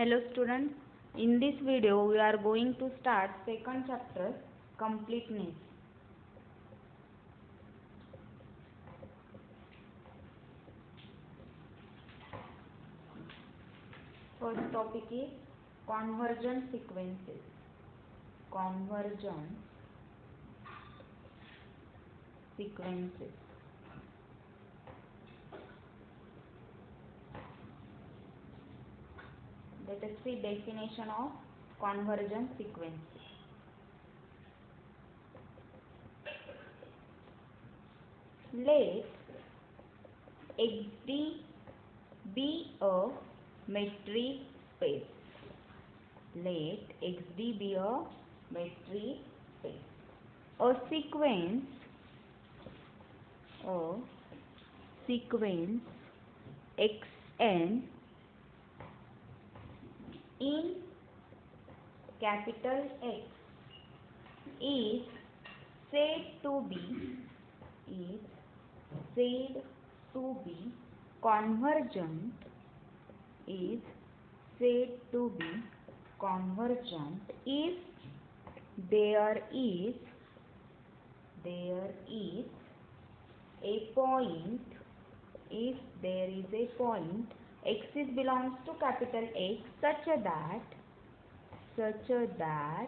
Hello students, in this video we are going to start second chapter, completeness. First topic is convergent sequences. Convergent sequences. Let us see definition of convergent sequences. Let XD be a metric space. Let XD be a metric space. A sequence Xn in capital X is said to be convergent if there is a point X is belongs to capital X such that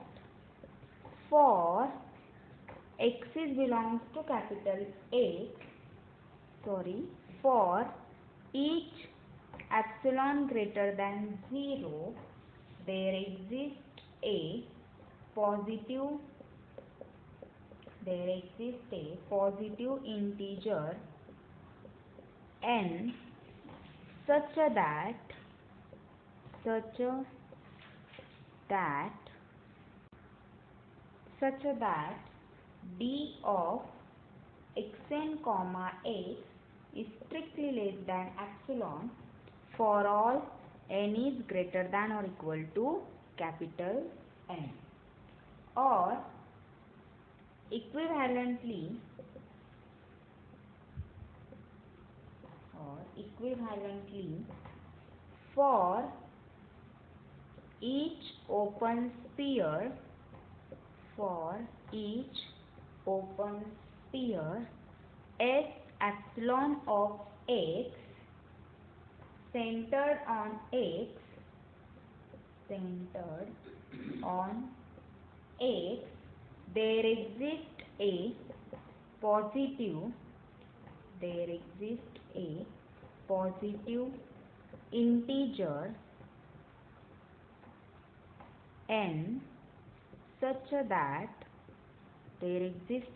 for X is belongs to capital X, for each epsilon greater than 0 there exists a positive integer n such that d of xn comma x is strictly less than epsilon for all n is greater than or equal to capital N, or equivalently for each open sphere S epsilon of x centered on x there exists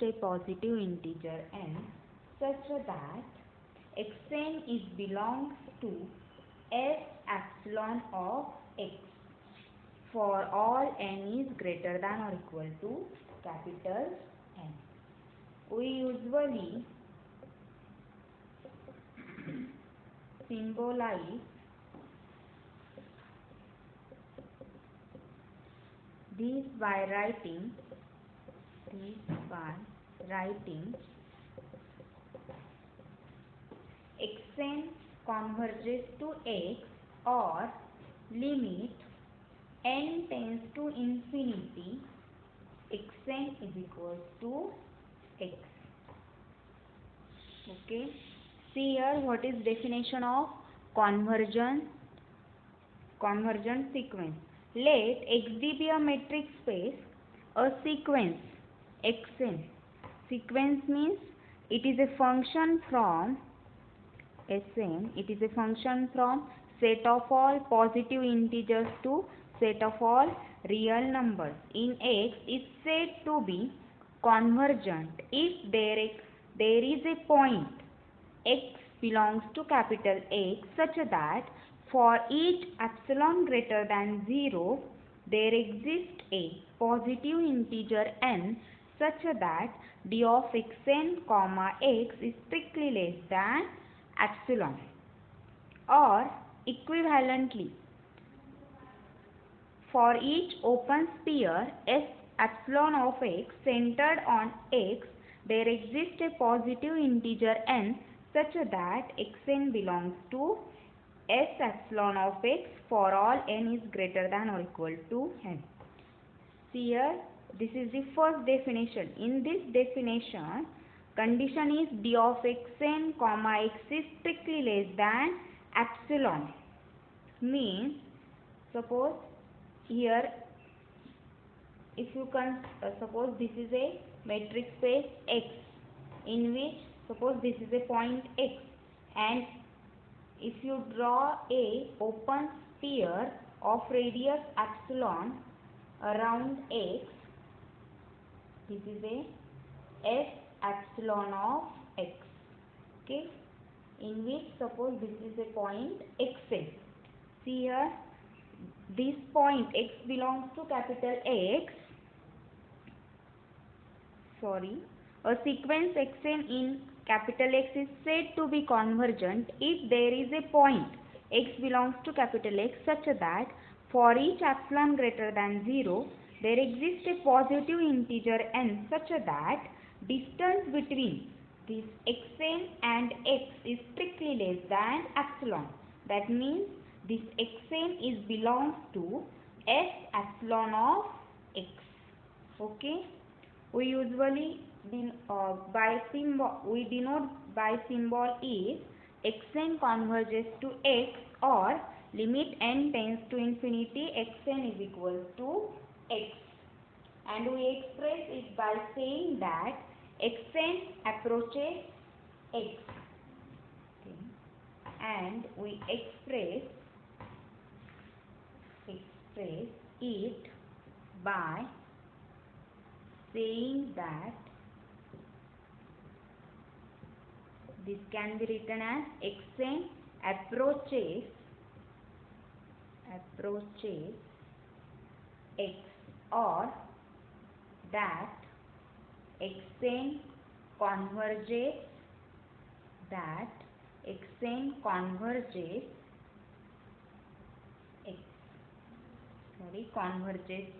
a positive integer n such that xn is belongs to S epsilon of x for all n is greater than or equal to capital N. We usually symbolize this by writing xn converges to x, or limit n tends to infinity xn is equals to x. Okay, see here what is definition of convergent sequence. Let XD be a metric space. A sequence Xn, sequence means it is a function from Sn, it is a function from set of all positive integers to set of all real numbers in X is said to be convergent if there is a point X belongs to capital X such that for each epsilon greater than 0 there exists a positive integer n such that d of xn comma x is strictly less than epsilon, or equivalently for each open sphere S epsilon of x centered on x there exists a positive integer n such that xn belongs to S epsilon of x for all n is greater than or equal to n. See here, this is the first definition. In this definition, condition is d of xn comma x is strictly less than epsilon. Means, suppose here, if you can suppose this is a metric space X, in which suppose this is a point X, and if you draw a open sphere of radius epsilon around X, this is a S epsilon of X, okay, in which suppose this is a point Xn. See here, this point X belongs to capital X. A sequence Xn in capital X is said to be convergent if there is a point X belongs to capital X such that for each epsilon greater than 0, there exists a positive integer n such that distance between this Xn and X is strictly less than epsilon. That means this Xn is belongs to S epsilon of X. Okay. We usually denote by symbol is Xn converges to X, or limit n tends to infinity Xn is equal to X. And we express it by saying that Xn approaches X. Okay. And we express it by saying that this can be written as Xn approaches X, or that Xn converges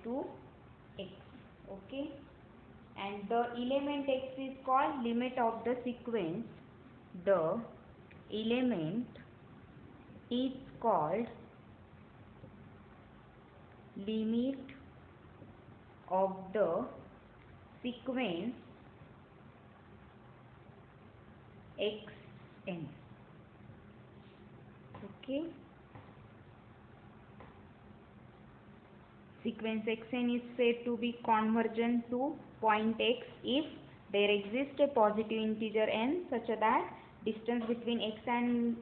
to X. Okay. And the element X is called limit of the sequence. The element is called limit of the sequence Xn. Okay. Sequence Xn is said to be convergent to point X if there exists a positive integer n such that distance between Xn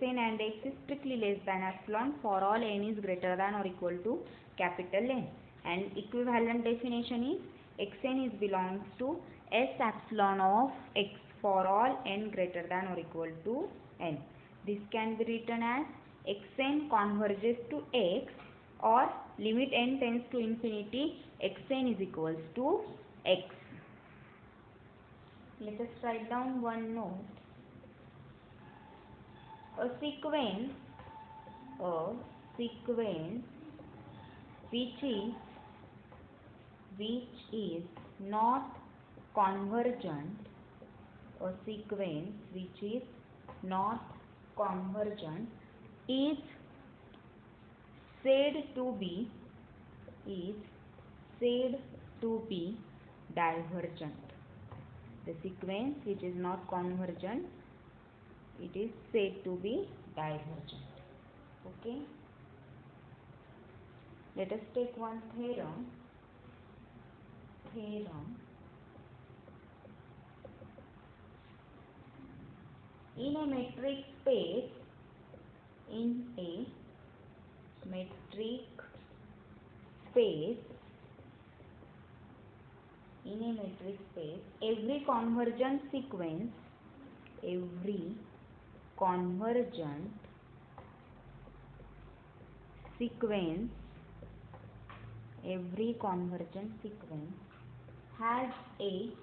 and X is strictly less than epsilon for all n is greater than or equal to capital N. And equivalent definition is Xn is belongs to S epsilon of X for all n greater than or equal to n. This can be written as Xn converges to X, or limit n tends to infinity Xn is equals to X. Let us write down one note. A sequence which is not convergent, is said to be divergent. The sequence which is not convergent, it is said to be divergent. Okay. Let us take one theorem. In a metric space, every convergent sequence has a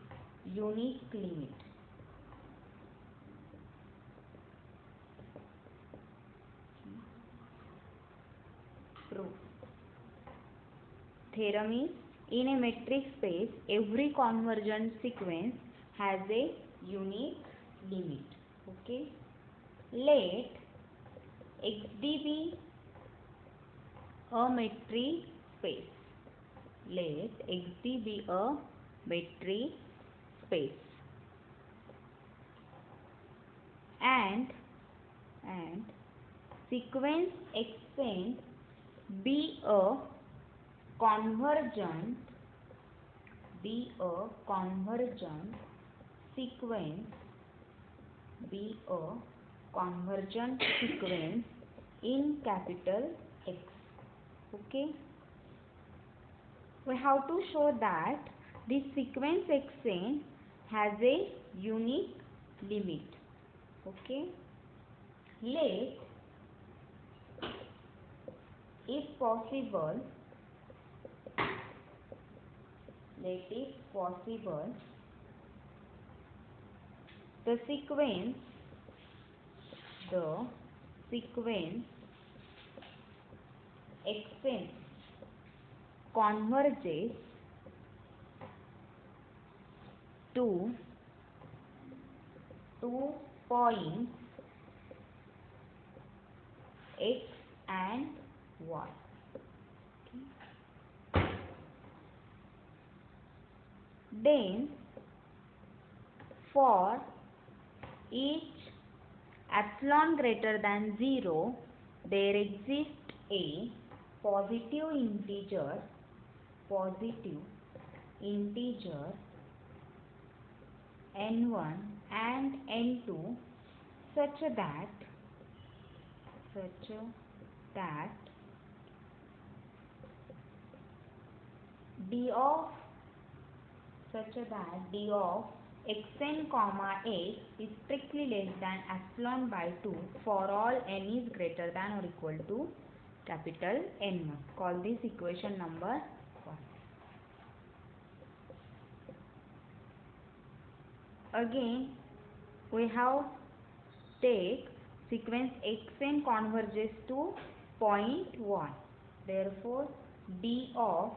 unique limit. Proof. Theorem is, in a metric space, every convergent sequence has a unique limit. Okay. Let XD be a metric space. Let XD be a metric space. And sequence Xn be a convergent sequence in capital X. Okay, we have to show that this sequence Xn has a unique limit. Okay, let if possible the sequence Xn converges to 2 points X and Y. Then for each epsilon greater than 0, there exists a positive integer n1 and n2 such that d of xn comma x is strictly less than epsilon by 2 for all n is greater than or equal to capital N1. Call this equation number 1. Again, we have take sequence Xn converges to point 1. Therefore, d of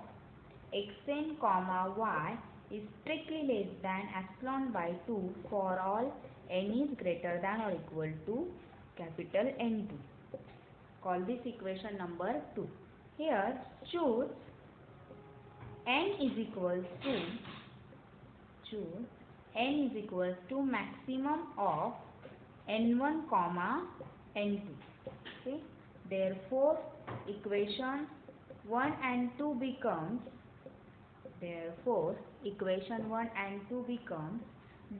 Xn comma y is strictly less than epsilon by 2 for all n is greater than or equal to capital N2. Call this equation number 2. Here, choose n is equals to maximum of n1 comma n2. Okay. Therefore, equation 1 and 2 becomes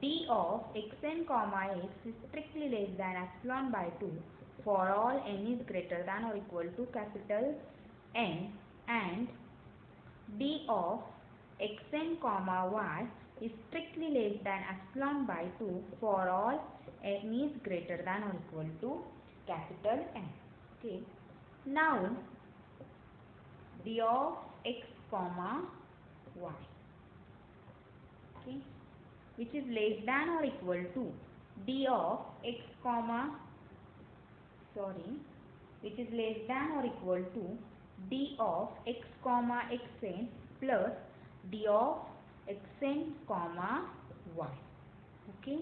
d of xn comma x is strictly less than epsilon by 2 for all n is greater than or equal to capital N, and d of xn comma y is strictly less than epsilon by 2 for all n is greater than or equal to capital N. Okay. Now, d of x comma y, okay, which is less than or equal to d of x comma which is less than or equal to d of x comma xn plus d of xn comma y. Okay,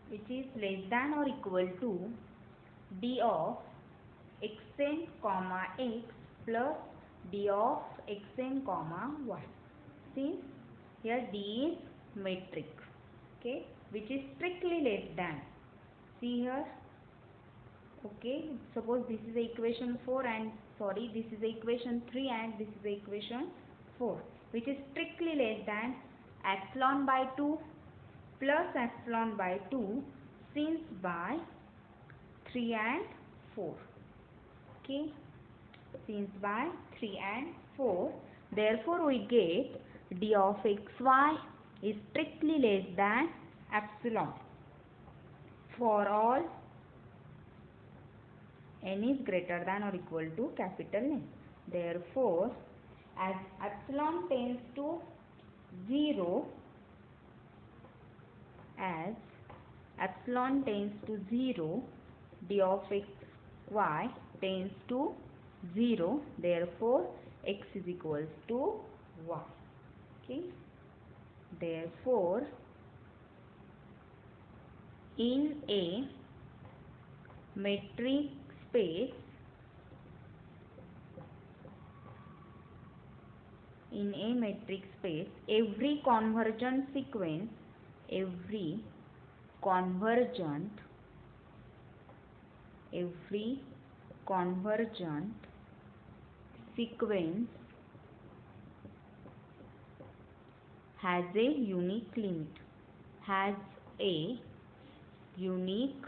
which is less than or equal to d of xn comma x plus d of xn comma y. Since here d is metric, okay, which is strictly less than. See here, okay, suppose this is the equation 4 and this is the equation 3 and this is the equation 4, which is strictly less than epsilon by 2 plus epsilon by 2 since by 3 and 4. Okay, since by 3 and 4, therefore we get d of xy is strictly less than epsilon for all n is greater than or equal to capital N. Therefore, as epsilon tends to 0, d of xy tends to 0. Therefore, x is equals to y. Okay. Therefore, in a metric space in a metric space, every convergent sequence has a unique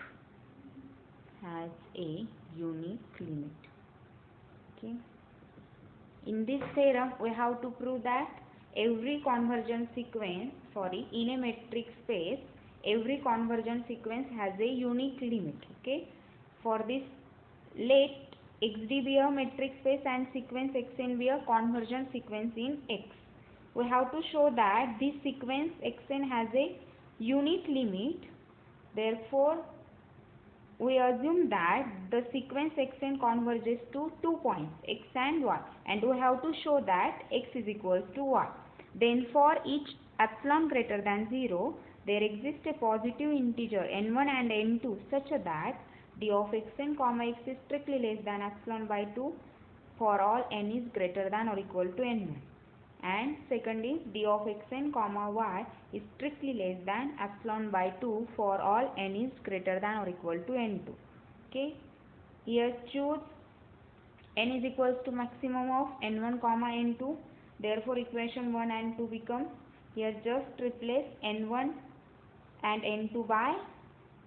limit. Okay. In this theorem, we have to prove that every convergent sequence, in a metric space, every convergent sequence has a unique limit. Okay. For this, let XD be a metric space and sequence Xn be a convergent sequence in X. We have to show that this sequence Xn has a unique limit. Therefore, we assume that the sequence Xn converges to 2 points, X and Y, and we have to show that X is equals to Y. Then for each epsilon greater than 0, there exists a positive integer n1 and n2 such that d of Xn, X is strictly less than epsilon by 2 for all n is greater than or equal to n1. And second is d of Xn, Y is strictly less than epsilon by 2 for all n is greater than or equal to n2. Okay. Here choose n is equals to maximum of n1, n2. Therefore equation 1 and 2 become, here just replace n1 and n2 by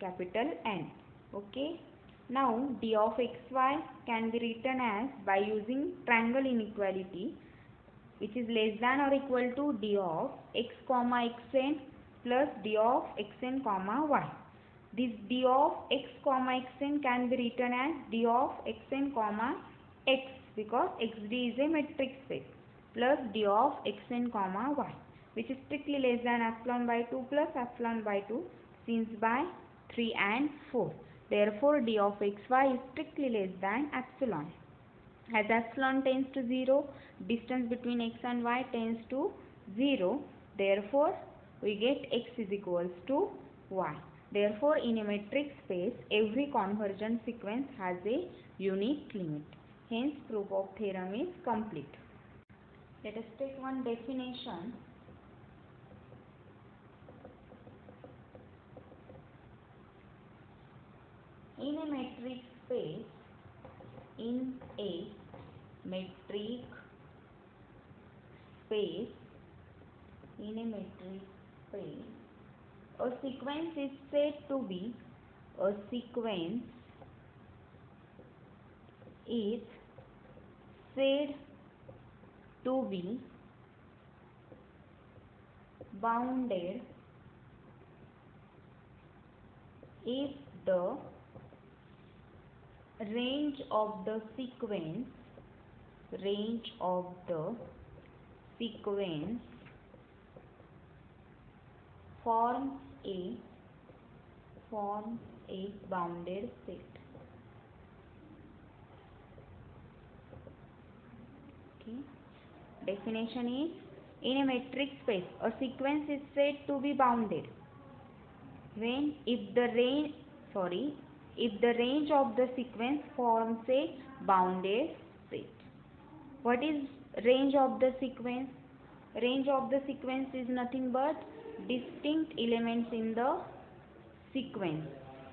capital N. Okay. Now d of xy can be written as, by using triangle inequality, which is less than or equal to d of x, xn plus d of xn, y. This d of x, xn can be written as d of xn, x, because xd is a metric space, plus d of xn, y, which is strictly less than epsilon by 2 plus epsilon by 2 since by 3 and 4. Therefore d of xy is strictly less than epsilon. As epsilon tends to 0, distance between x and y tends to 0. Therefore, we get x is equals to y. Therefore, in a metric space, every convergent sequence has a unique limit. Hence, proof of theorem is complete. Let us take one definition. In a metric space, a sequence is said to be bounded if the range of the sequence forms a bounded set. Okay. Definition is, in a metric space, a sequence is said to be bounded when if the range of the sequence forms a bounded set. What is range of the sequence? Range of the sequence is nothing but distinct elements in the sequence.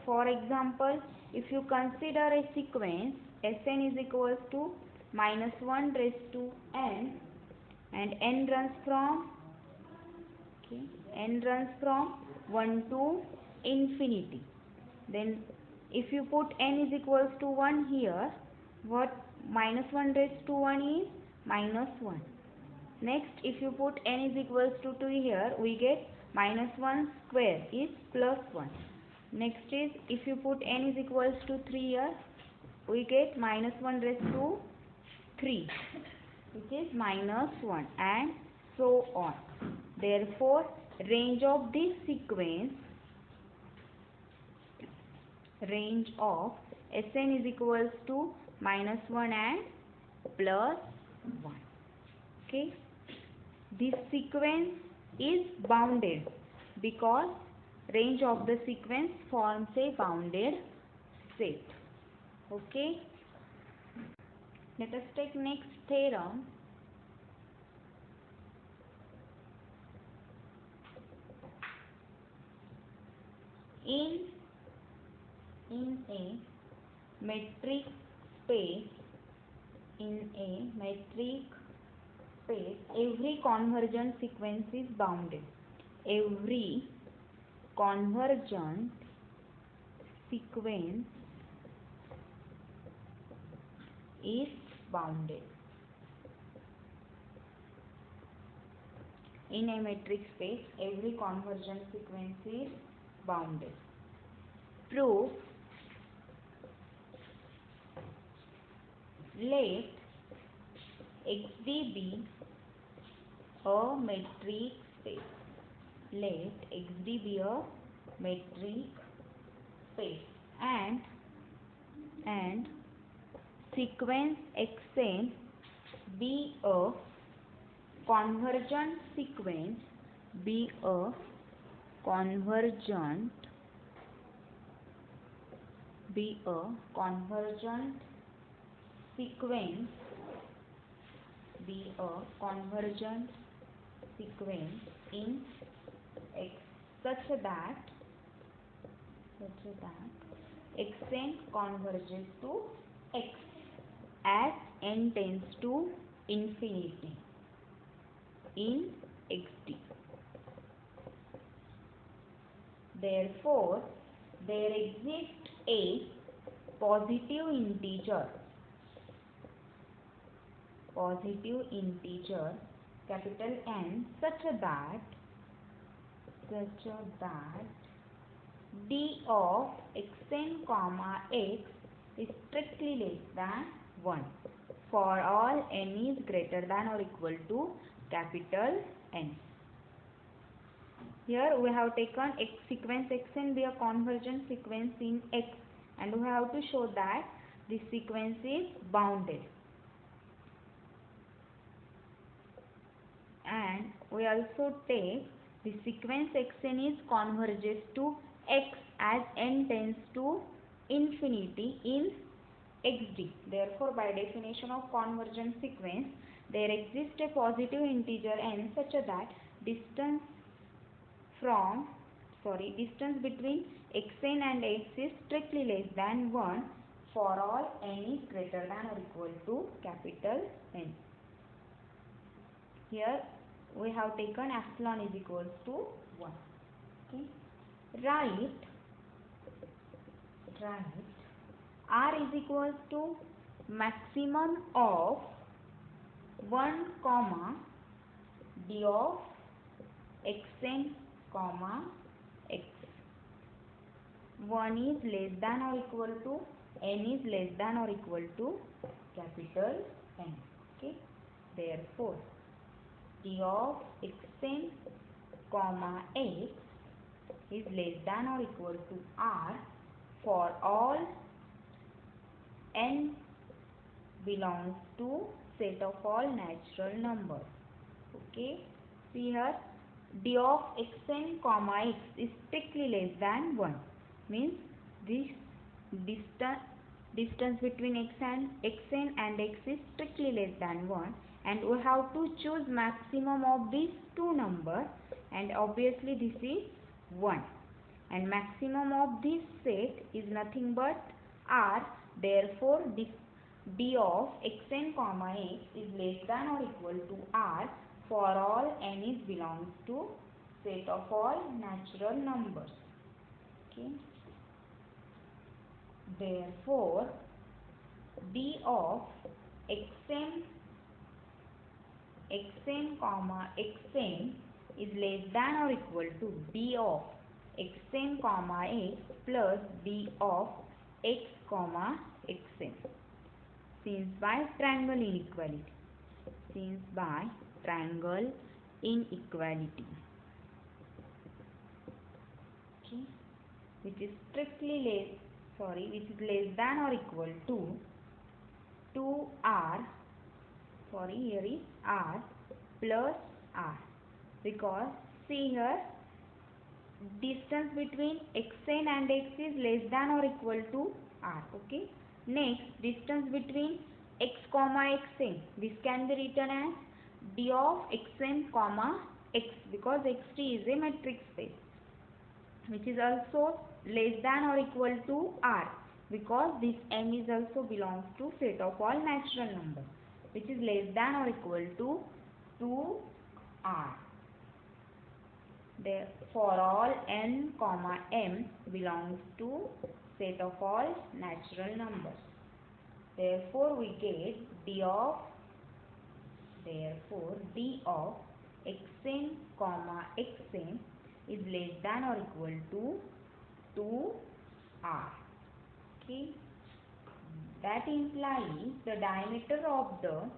For example, if you consider a sequence Sn is equals to -1 raised to n, and n runs from 1 to infinity. Then if you put n is equals to 1 here, what -1 raised to 1 is -1. Next, if you put n is equals to 2 here, we get -1 square is +1. Next is, if you put n is equals to 3 here, we get -1 raised to 3, which is -1, and so on. Therefore, range of this sequence, range of Sn is equals to -1 and +1. Okay. This sequence is bounded because range of the sequence forms a bounded set. Okay, let us take next theorem. In a metric space, every convergent sequence is bounded. Every convergent sequence is bounded. In a metric space, every convergent sequence is bounded. Proof: let XD be a metric space. Let XD be a metric space and sequence Xn be a convergent sequence, be a convergent sequence, in X such that Xn converges to X as n tends to infinity in XD. Therefore, there exists a positive integer capital N such that d of Xn comma X is strictly less than 1 for all n is greater than or equal to capital N. Here we have taken X sequence Xn be a convergent sequence in X, and we have to show that this sequence is bounded. And we also take the sequence Xn is converges to X as n tends to infinity in XD. Therefore, by definition of convergent sequence, there exists a positive integer n such that distance between Xn and X is strictly less than 1 for all n is greater than or equal to capital N. Here we have taken epsilon is equals to 1. Okay. Write R is equals to maximum of 1 comma d of Xn comma X. 1 is less than or equal to, n is less than or equal to capital N. Okay. Therefore, d of Xn comma X is less than or equal to R for all n belongs to set of all natural numbers. Okay. See here, d of Xn comma X is strictly less than 1, means this distance between Xn and X is strictly less than 1, and we have to choose maximum of these two numbers, and obviously this is 1, and maximum of this set is nothing but R. Therefore, this d of Xn comma X is less than or equal to R for all n is belongs to set of all natural numbers. Okay. Therefore, d of Xn comma Xn is less than or equal to d of Xn comma X plus d of X comma Xn, since by triangle inequality. Okay, which is less than or equal to 2R, here is R plus R, because see here, distance between Xn and X is less than or equal to R. Okay, Next, distance between x comma xn. This can be written as d of xn comma x, because xt is a metric space, which is also less than or equal to R, because this M is also belongs to set of all natural numbers, which is less than or equal to 2R. For all n comma m belongs to set of all natural numbers. Therefore, we get d of xn comma xn is less than or equal to 2R. Okay, that implies the diameter of the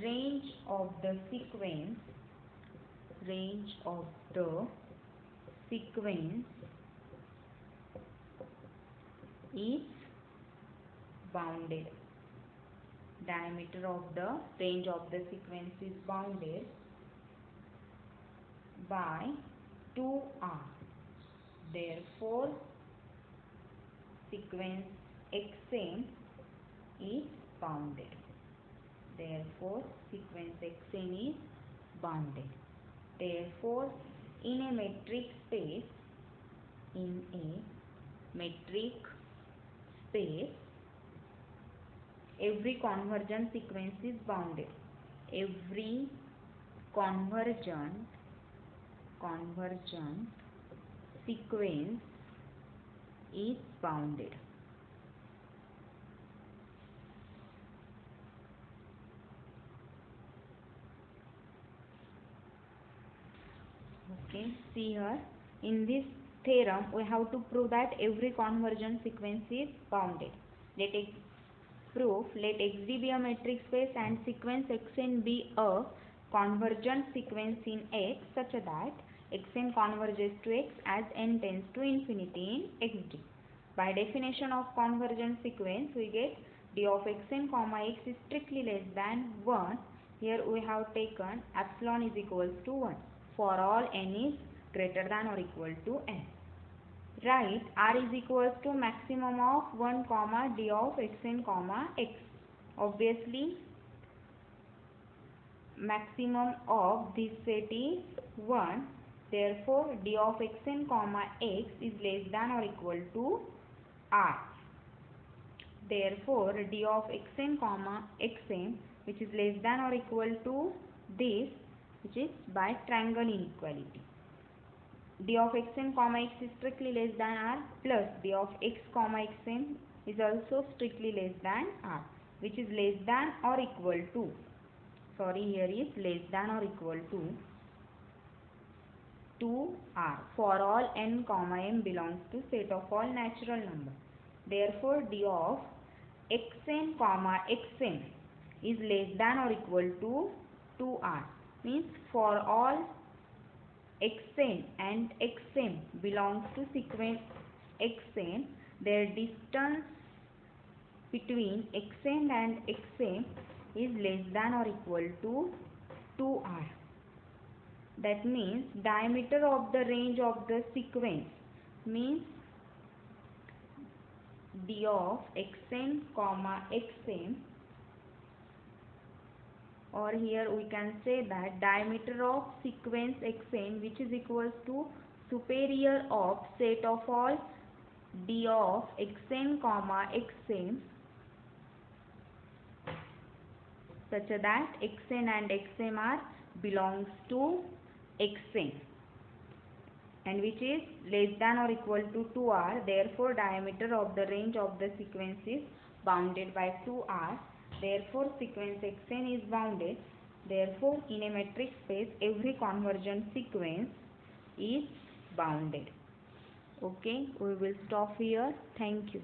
range of the sequence is bounded. Diameter of the range of the sequence is bounded by 2R. Therefore, sequence xn is bounded. Therefore, in a metric space, every convergent sequence is bounded. Every convergent sequence is bounded. Okay, see here, in this theorem we have to prove that every convergent sequence is bounded. Let xd be a metric space and sequence xn be a convergent sequence in X such that xn converges to X as n tends to infinity in xd. By definition of convergent sequence, we get d of xn comma x is strictly less than 1. Here we have taken epsilon is equals to 1 for all n is greater than or equal to n. Write R is equals to maximum of 1 comma d of xn comma x. Obviously, maximum of this set is 1. Therefore, d of xn comma x is less than or equal to R. Therefore, d of xn comma xn, which is less than or equal to this, which is by triangle inequality. D of xn comma x is strictly less than R, plus d of x comma xn is also strictly less than R, which is less than or equal to, here is less than or equal to 2R for all n comma m belongs to set of all natural numbers. Therefore, d of xn comma xn is less than or equal to 2R, means for all xn and xm belongs to sequence xn, their distance between xn and xm is less than or equal to 2R. That means diameter of the range of the sequence means d of xn comma xm, or here we can say that diameter of sequence xn, which is equals to superior of set of all d of xn comma xm, such that xn and xm are belongs to xn, and which is less than or equal to 2R. Therefore, diameter of the range of the sequence is bounded by 2R. Therefore, sequence xn is bounded. Therefore, in a metric space, every convergent sequence is bounded. Okay, we will stop here. Thank you.